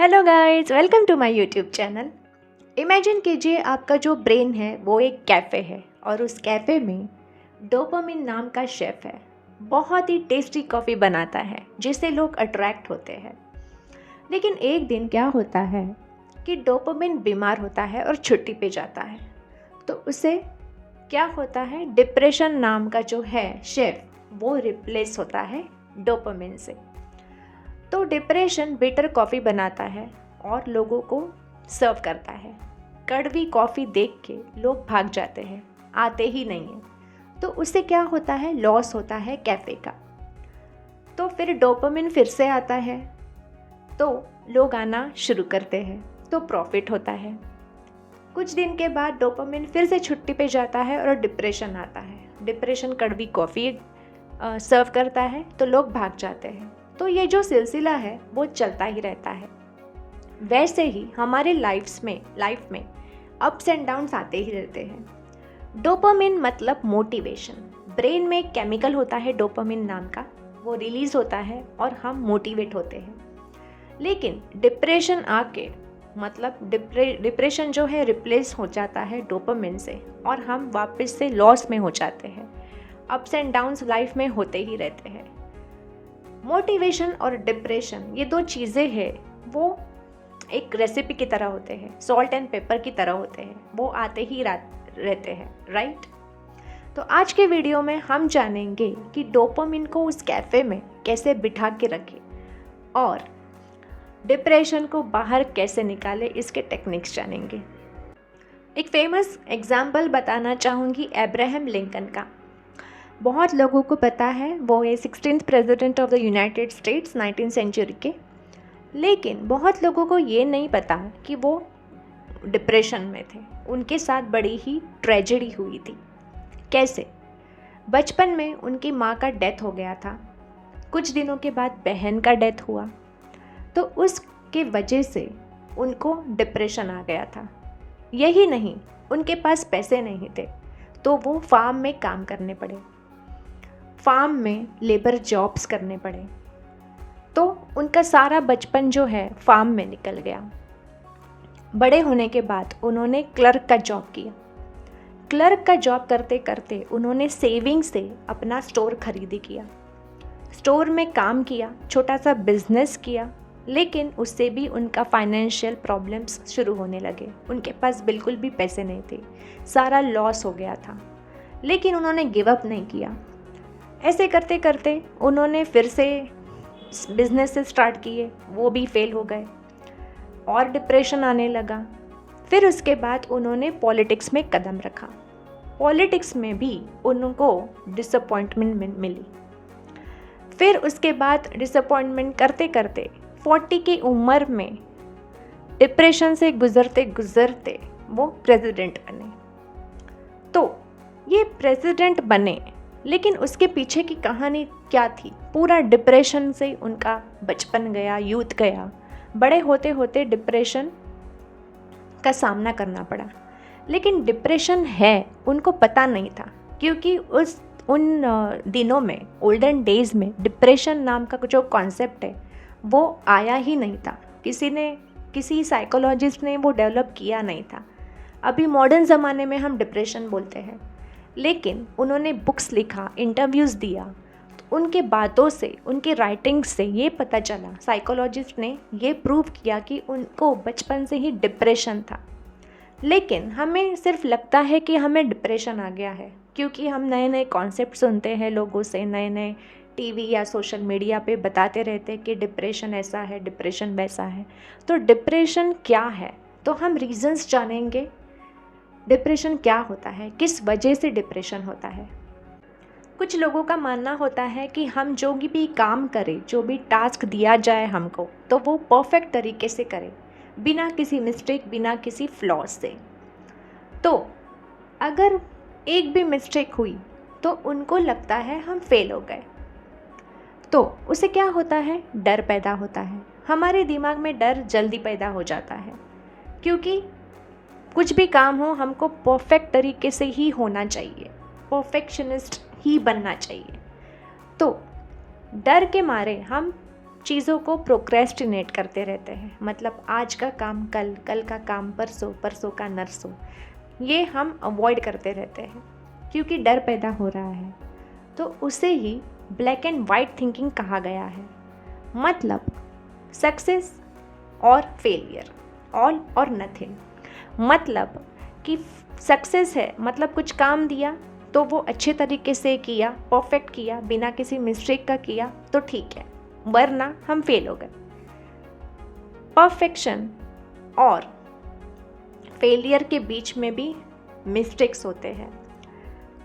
Hello guys, welcome to my YouTube channel. Imagine कीजिए आपका जो ब्रेन है वो एक कैफ़े है और उस कैफ़े में डोपामिन नाम का शेफ़ है। बहुत ही टेस्टी कॉफ़ी बनाता है जिससे लोग अट्रैक्ट होते हैं। लेकिन एक दिन क्या होता है कि डोपामिन बीमार होता है और छुट्टी पे जाता है। तो उसे क्या होता है, डिप्रेशन नाम का जो है शेफ़ वो रिप्लेस होता है डोपामिन से। तो डिप्रेशन बिटर कॉफ़ी बनाता है और लोगों को सर्व करता है। कड़वी कॉफ़ी देख के लोग भाग जाते हैं, आते ही नहीं हैं। तो उससे क्या होता है, लॉस होता है कैफ़े का। तो फिर डोपामिन फिर से आता है तो लोग आना शुरू करते हैं, तो प्रॉफिट होता है। कुछ दिन के बाद डोपामिन फिर से छुट्टी पे जाता है और डिप्रेशन आता है। डिप्रेशन कड़वी कॉफ़ी सर्व करता है तो लोग भाग जाते हैं। तो ये जो सिलसिला है वो चलता ही रहता है। वैसे ही हमारे लाइफ में अप्स एंड डाउन्स आते ही रहते हैं। डोपामिन मतलब मोटिवेशन। ब्रेन में एक केमिकल होता है डोपामिन नाम का, वो रिलीज होता है और हम मोटिवेट होते हैं। लेकिन डिप्रेशन आके मतलब डिप्रेशन जो है रिप्लेस हो जाता है डोपामिन से और हम वापस से लॉस में हो जाते हैं। अप्स एंड डाउन्स लाइफ में होते ही रहते हैं। मोटिवेशन और डिप्रेशन ये दो चीज़ें हैं, वो एक रेसिपी की तरह होते हैं, सॉल्ट एंड पेपर की तरह होते हैं, वो आते ही रहते हैं, राइट। तो आज के वीडियो में हम जानेंगे कि डोपामिन को उस कैफ़े में कैसे बिठा के रखें और डिप्रेशन को बाहर कैसे निकाले, इसके टेक्निक्स जानेंगे। एक फेमस एग्जाम्पल बताना चाहूँगी अब्राहम लिंकन का। बहुत लोगों को पता है, वो है 16th president of the United States 19th century के। लेकिन बहुत लोगों को ये नहीं पता कि वो डिप्रेशन में थे। उनके साथ बड़ी ही ट्रेजेडी हुई थी। कैसे? बचपन में उनकी माँ का डेथ हो गया था। कुछ दिनों के बाद बहन का डेथ हुआ, तो उसके वजह से उनको डिप्रेशन आ गया था। यही नहीं, उनके पास पैसे नहीं थे, तो वो फार्म में काम करने पड़े, फार्म में लेबर जॉब्स करने पड़े। तो उनका सारा बचपन जो है फार्म में निकल गया। बड़े होने के बाद उन्होंने क्लर्क का जॉब किया। क्लर्क का जॉब करते करते उन्होंने सेविंग से अपना स्टोर खरीदी किया। स्टोर में काम किया, छोटा सा बिजनेस किया, लेकिन उससे भी उनका फाइनेंशियल प्रॉब्लम्स शुरू होने लगे। उनके पास बिल्कुल भी पैसे नहीं थे, सारा लॉस हो गया था। लेकिन उन्होंने गिव अप नहीं किया। ऐसे करते करते उन्होंने फिर से बिजनेस से स्टार्ट किए, वो भी फेल हो गए और डिप्रेशन आने लगा। फिर उसके बाद उन्होंने पॉलिटिक्स में कदम रखा। पॉलिटिक्स में भी उनको डिसअपॉइंटमेंट मिली। फिर उसके बाद डिसअपॉइंटमेंट करते करते 40 की उम्र में डिप्रेशन से गुजरते गुजरते वो प्रेसिडेंट बने। तो ये प्रेसिडेंट बने, लेकिन उसके पीछे की कहानी क्या थी? पूरा डिप्रेशन से उनका बचपन गया, यूथ गया। बड़े होते होते डिप्रेशन का सामना करना पड़ा। लेकिन डिप्रेशन है उनको पता नहीं था, क्योंकि उन दिनों में, ओल्डन डेज में, डिप्रेशन नाम का जो कॉन्सेप्ट है वो आया ही नहीं था। किसी साइकोलॉजिस्ट ने वो डेवलप किया नहीं था। अभी मॉडर्न ज़माने में हम डिप्रेशन बोलते हैं। लेकिन उन्होंने बुक्स लिखा, इंटरव्यूज़ दिया, तो उनके बातों से, उनके राइटिंग से ये पता चला, साइकोलॉजिस्ट ने ये प्रूव किया कि उनको बचपन से ही डिप्रेशन था। लेकिन हमें सिर्फ लगता है कि हमें डिप्रेशन आ गया है, क्योंकि हम नए नए कॉन्सेप्ट सुनते हैं लोगों से, नए नए टीवी या सोशल मीडिया पे बताते रहते हैं कि डिप्रेशन ऐसा है, डिप्रेशन वैसा है। तो डिप्रेशन क्या है, तो हम रीजंस जानेंगे। डिप्रेशन क्या होता है, किस वजह से डिप्रेशन होता है। कुछ लोगों का मानना होता है कि हम जो भी काम करें, जो भी टास्क दिया जाए हमको, तो वो परफेक्ट तरीके से करें, बिना किसी मिस्टेक, बिना किसी फ्लॉ से। तो अगर एक भी मिस्टेक हुई तो उनको लगता है हम फेल हो गए। तो उसे क्या होता है, डर पैदा होता है। हमारे दिमाग में डर जल्दी पैदा हो जाता है, क्योंकि कुछ भी काम हो हमको परफेक्ट तरीके से ही होना चाहिए, परफेक्शनिस्ट ही बनना चाहिए। तो डर के मारे हम चीज़ों को प्रोक्रेस्टिनेट करते रहते हैं, मतलब आज का काम कल, कल का काम परसों, परसों का नरसों। ये हम अवॉइड करते रहते हैं क्योंकि डर पैदा हो रहा है। तो उसे ही ब्लैक एंड वाइट थिंकिंग कहा गया है, मतलब सक्सेस और फेलियर, ऑल और नथिंग। मतलब कि सक्सेस है मतलब कुछ काम दिया तो वो अच्छे तरीके से किया, परफेक्ट किया, बिना किसी मिस्टेक का किया तो ठीक है, वरना हम फेल हो गए। परफेक्शन और फेलियर के बीच में भी मिस्टेक्स होते हैं।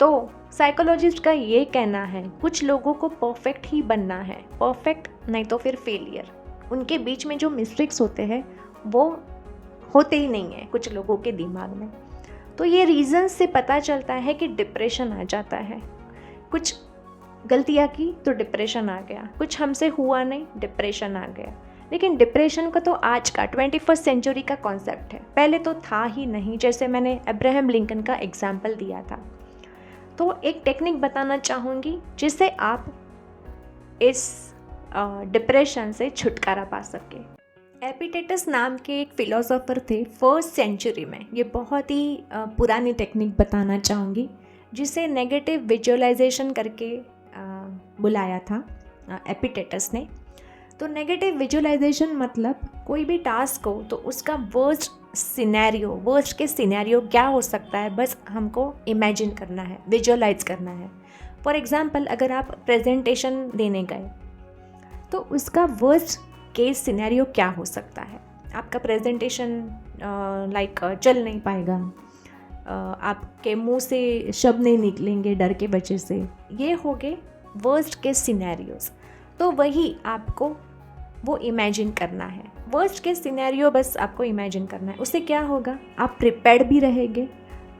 तो साइकोलॉजिस्ट का ये कहना है कुछ लोगों को परफेक्ट ही बनना है, परफेक्ट नहीं तो फिर फेलियर। उनके बीच में जो मिस्टेक्स होते हैं वो होते ही नहीं है कुछ लोगों के दिमाग में। तो ये रीज़न से पता चलता है कि डिप्रेशन आ जाता है। कुछ गलतियाँ की तो डिप्रेशन आ गया, कुछ हमसे हुआ नहीं, डिप्रेशन आ गया। लेकिन डिप्रेशन का तो आज का 21st सेंचुरी का कॉन्सेप्ट है, पहले तो था ही नहीं। जैसे मैंने अब्राहम लिंकन का एग्जाम्पल दिया था। तो एक टेक्निक बताना चाहूँगी जिससे आप इस डिप्रेशन से छुटकारा पा सके। एपिक्टेटस नाम के एक फिलोसोफर थे 1st सेंचुरी में। ये बहुत ही पुरानी टेक्निक बताना चाहूँगी जिसे नेगेटिव विजुअलाइजेशन करके बुलाया था एपिक्टेटस ने। तो नेगेटिव विजुअलाइजेशन मतलब कोई भी टास्क हो तो उसका वर्स्ट के सिनेरियो क्या हो सकता है, बस हमको इमेजिन करना है, विजुअलाइज करना है। फॉर एग्जांपल अगर आप प्रेजेंटेशन देने गए तो उसका वर्स्ट केस सिनेरियो क्या हो सकता है। आपका प्रेजेंटेशन चल नहीं पाएगा, आपके मुंह से शब्द नहीं निकलेंगे डर के वजह से। ये हो गए वर्स्ट केस सिनेरियोज। तो वही आपको वो इमेजिन करना है। वर्स्ट केस सिनेरियो बस आपको इमेजिन करना है। उससे क्या होगा, आप प्रिपेयर्ड भी रहेंगे,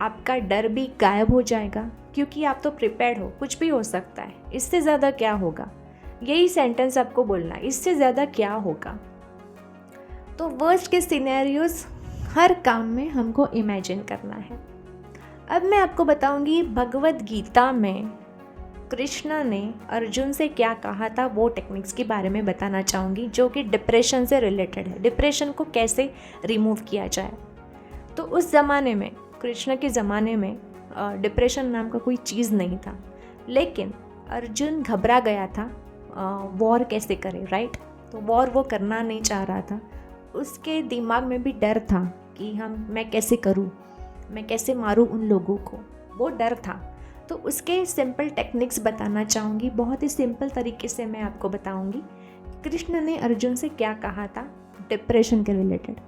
आपका डर भी गायब हो जाएगा क्योंकि आप तो प्रिपेयर्ड हो, कुछ भी हो सकता है। इससे ज़्यादा क्या होगा, यही सेंटेंस आपको बोलना है, इससे ज़्यादा क्या होगा। तो वर्स्ट के सिनेरियोज हर काम में हमको इमेजिन करना है। अब मैं आपको बताऊंगी भगवद गीता में कृष्ण ने अर्जुन से क्या कहा था, वो टेक्निक्स के बारे में बताना चाहूँगी जो कि डिप्रेशन से रिलेटेड है। डिप्रेशन को कैसे रिमूव किया जाए। तो उस ज़माने में, कृष्ण के ज़माने में डिप्रेशन नाम का कोई चीज़ नहीं था, लेकिन अर्जुन घबरा गया था वॉर कैसे करे, राइट। तो वॉर वो करना नहीं चाह रहा था, उसके दिमाग में भी डर था कि मैं कैसे करूँ, मैं कैसे मारूँ उन लोगों को, वो डर था। तो उसके सिंपल टेक्निक्स बताना चाहूँगी, बहुत ही सिंपल तरीके से मैं आपको बताऊँगी कृष्ण ने अर्जुन से क्या कहा था डिप्रेशन के रिलेटेड।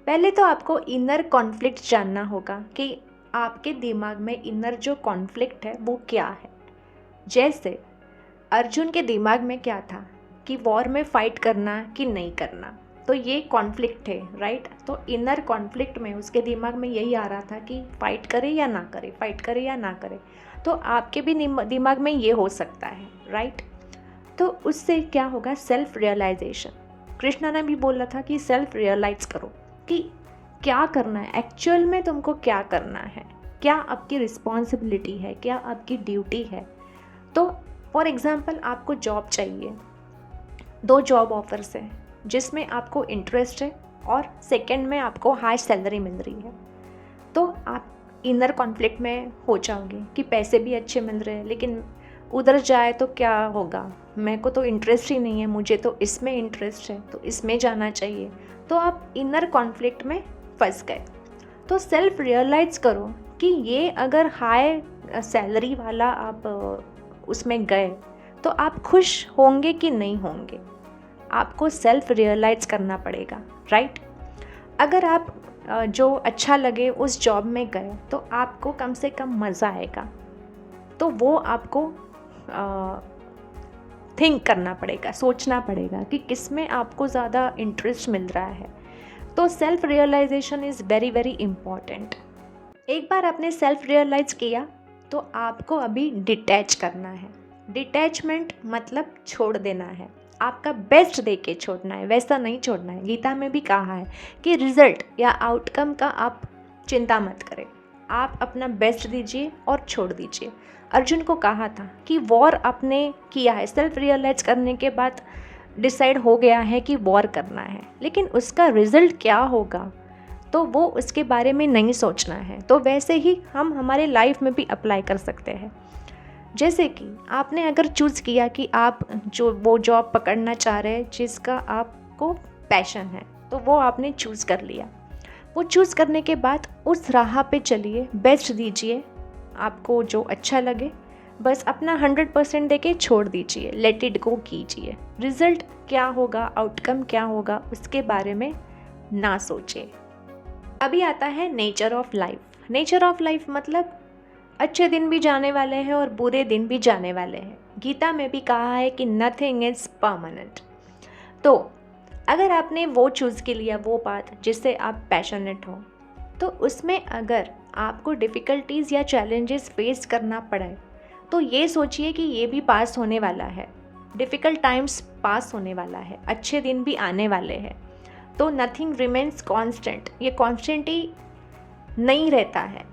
पहले तो आपको इनर कॉन्फ्लिक्ट जानना होगा कि आपके दिमाग में इनर जो कॉन्फ्लिक्ट है वो क्या है। जैसे अर्जुन के दिमाग में क्या था कि वॉर में फाइट करना कि नहीं करना, तो ये कॉन्फ्लिक्ट है, राइट। तो इनर कॉन्फ्लिक्ट में उसके दिमाग में यही आ रहा था कि फाइट करे या ना करे, फाइट करे या ना करे। तो आपके भी दिमाग में ये हो सकता है, राइट। तो उससे क्या होगा, सेल्फ रियलाइजेशन। कृष्णा ने भी बोला था कि सेल्फ रियलाइज करो कि क्या करना है, एक्चुअल में तुमको क्या करना है, क्या आपकी रिस्पॉन्सिबिलिटी है, क्या आपकी ड्यूटी है। तो फॉर एग्ज़ाम्पल आपको जॉब चाहिए, 2 जॉब ऑफर्स है जिसमें आपको इंटरेस्ट है और सेकंड में आपको हाई सैलरी मिल रही है। तो आप इनर कॉन्फ्लिक्ट में हो जाओगे कि पैसे भी अच्छे मिल रहे हैं लेकिन उधर जाए तो क्या होगा, मेरे को तो इंटरेस्ट ही नहीं है, मुझे तो इसमें इंटरेस्ट है तो इसमें जाना चाहिए। तो आप इनर कॉन्फ्लिक्ट में फंस गए। तो सेल्फ रियलाइज़ करो कि ये अगर हाई सैलरी वाला आप उसमें गए तो आप खुश होंगे कि नहीं होंगे, आपको सेल्फ रियलाइज़ करना पड़ेगा, राइट। अगर आप जो अच्छा लगे उस जॉब में गए तो आपको कम से कम मज़ा आएगा, तो वो आपको थिंक करना पड़ेगा, सोचना पड़ेगा कि किस में आपको ज़्यादा इंटरेस्ट मिल रहा है। तो self realization is very very important. एक बार आपने सेल्फ रियलाइज़ किया तो आपको अभी डिटैच करना है। डिटैचमेंट मतलब छोड़ देना है, आपका बेस्ट दे के छोड़ना है, वैसा नहीं छोड़ना है। गीता में भी कहा है कि रिजल्ट या आउटकम का आप चिंता मत करें, आप अपना बेस्ट दीजिए और छोड़ दीजिए। अर्जुन को कहा था कि वॉर आपने किया है, सेल्फ रियलाइज़ करने के बाद डिसाइड हो गया है कि वॉर करना है, लेकिन उसका रिज़ल्ट क्या होगा तो वो उसके बारे में नहीं सोचना है। तो वैसे ही हम हमारे लाइफ में भी अप्लाई कर सकते हैं। जैसे कि आपने अगर चूज़ किया कि आप जो वो जॉब पकड़ना चाह रहे हैं जिसका आपको पैशन है, तो वो आपने चूज़ कर लिया। वो चूज़ करने के बाद उस राह पे चलिए, बेस्ट दीजिए, आपको जो अच्छा लगे बस अपना 100% देके छोड़ दीजिए, लेट इट गो कीजिए। रिज़ल्ट क्या होगा, आउटकम क्या होगा, उसके बारे में ना सोचिए। अभी आता है nature of life. Nature of life मतलब अच्छे दिन भी जाने वाले हैं और बुरे दिन भी जाने वाले हैं। गीता में भी कहा है कि नथिंग इज़ परमानेंट। तो अगर आपने वो चूज़ के लिया, वो बात जिससे आप पैशनेट हो, तो उसमें अगर आपको डिफ़िकल्टीज़ या चैलेंजेस फेस करना पड़े तो ये सोचिए कि ये भी पास होने वाला है। डिफ़िकल्ट टाइम्स पास होने वाला है, अच्छे दिन भी आने वाले हैं। तो नथिंग रिमेन्स कांस्टेंट, ये कांस्टेंट ही नहीं रहता है।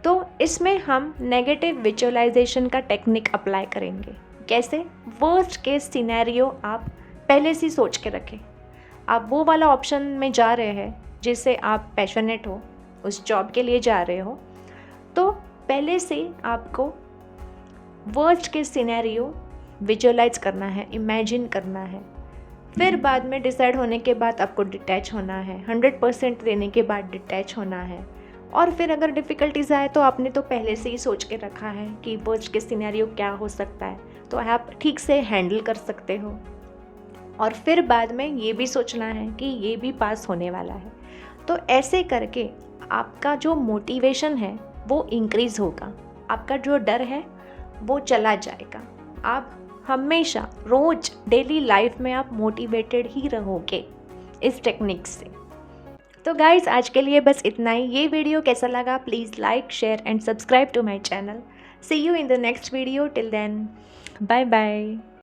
तो इसमें हम नेगेटिव विजुअलाइजेशन का टेक्निक अप्लाई करेंगे। कैसे? वर्स्ट केस सिनेरियो आप पहले से सोच के रखें। आप वो वाला ऑप्शन में जा रहे हैं जिससे आप पैशनेट हो, उस जॉब के लिए जा रहे हो, तो पहले से आपको वर्स्ट केस सिनेरियो विजुअलाइज करना है, इमेजिन करना है। फिर बाद में डिसाइड होने के बाद आपको डिटैच होना है, 100% देने के बाद डिटैच होना है। और फिर अगर डिफ़िकल्टीज़ आए तो आपने तो पहले से ही सोच के रखा है कि वर्स्ट केस सिनेरियो क्या हो सकता है, तो आप ठीक से हैंडल कर सकते हो। और फिर बाद में ये भी सोचना है कि ये भी पास होने वाला है। तो ऐसे करके आपका जो मोटिवेशन है वो इंक्रीज़ होगा, आपका जो डर है वो चला जाएगा। आप हमेशा रोज़ डेली लाइफ में आप मोटिवेटेड ही रहोगे इस टेक्निक से। तो गाइज़, आज के लिए बस इतना ही। ये वीडियो कैसा लगा please like, share and subscribe to my channel. See you in the next video. Till then, bye bye.